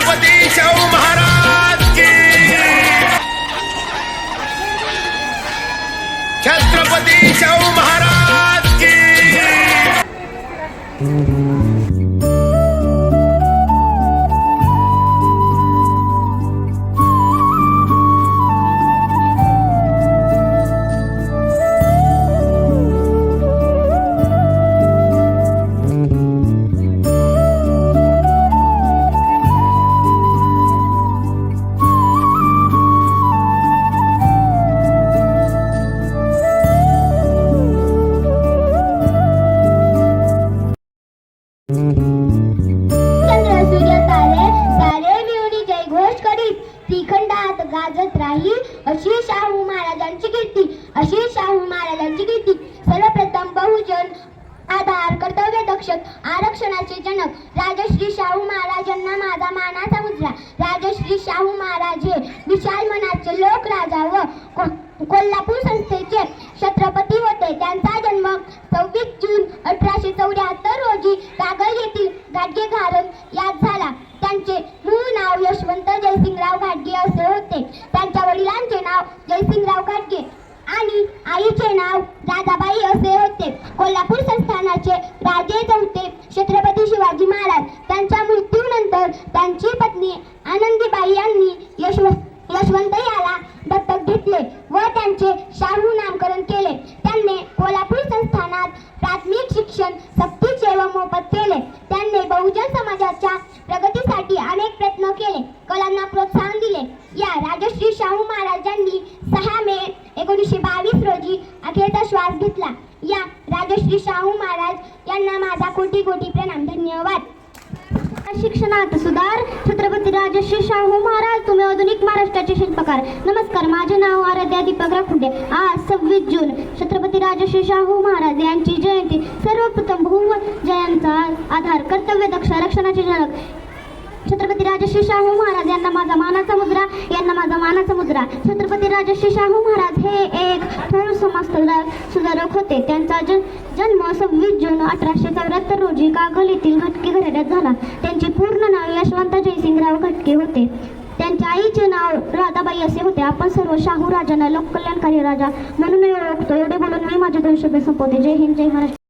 छत्रपती शाहू महाराज की, छत्रपती शाहू महाराज की। श्रीखंडात गाजत राहील अशी शाहू महाराजांची कीर्ती, अशी शाहू महाराजांची कीर्ती। सर्वप्रथम बहुजन आधार कर्तव्य दक्षक आरक्षणाचे जनक राजश्री शाहू महाराज यांना माझा मानाचा मुजरा। राजश्री शाहू महाराज हे विशाल मनाचे लोकराजा व कोल्हापूर संस्थेचे छत्रपती होते। त्यांचा जन्म 26 जून 1874 रोजी कागल येथील घाटगे घारण यात झाला। त्यांचे मूळ नाव यशवंत जयसिंगराव घाटगे असे होते। त्यांच्या वडिलांचे नाव जयसिंगराव घाटगे आणि आईचे नाव राधाबाई असे होते। कोल्हापूर संस्थानाचे राजे चौथे छत्रपती शिवाजी महाराज। त्यांच्या मृत्यूनंतर त्यांची पत्नी आनंदीबाई यांनी यशवंत याला दत्तक घेतले व त्यांचे शाहू नामकरण केले। त्यांनी कोल्हापूर संस्थानात प्राथमिक शिक्षण सक्तीचे व मोफत केले। त्यांनी बहुजन समाजाच्या प्रगतीसाठी अनेक प्रयत्न केले, कलांना प्रोत्साहन दिले। या राजश्री शाहू महाराजांनी 6 मे 1922 रोजी अखेरचा श्वास घेतला। या राजश्री शाहू महाराज यांना माझा कोटी कोटी प्रणाम। धन्यवाद। शिक्षणात सुधार छत्रपती राजश्री शाहू महाराज, तुम्ही आधुनिक महाराष्ट्राचे शिल्पकार। नमस्कार, माझे नाव आराध्या दीपक राखुंडे। आज 26 जून छत्रपती राजश्री शाहू महाराज यांची जयंती। सर्वप्रथम बहुजनांचा आधार कर्तव्य दक्ष आरक्षणाचे जनक छत्रपती राजश्री शाहू महाराज यांना माझा मानाचा मुजरा, यांना माझा मानाचा मुजरा। छत्रपती राजश्री शाहू महाराज हे एक थोर समाज सुधारक होते। त्यांचा जन्म 26 जून 1874 रोजी कागल येथील घाटगे घराण्यात झाला। त्यांचे पूर्ण नाव यशवंत जयसिंगराव घाटगे होते। त्यांच्या आईचे नाव राधाबाई असे होते। आपण सर्व शाहू राजांना लोककल्याणकारी राजा म्हणून ओळखतो। एवढे बोलून मी माझे 2 शब्द संपवते। जय हिंद, जय महाराष्ट्र।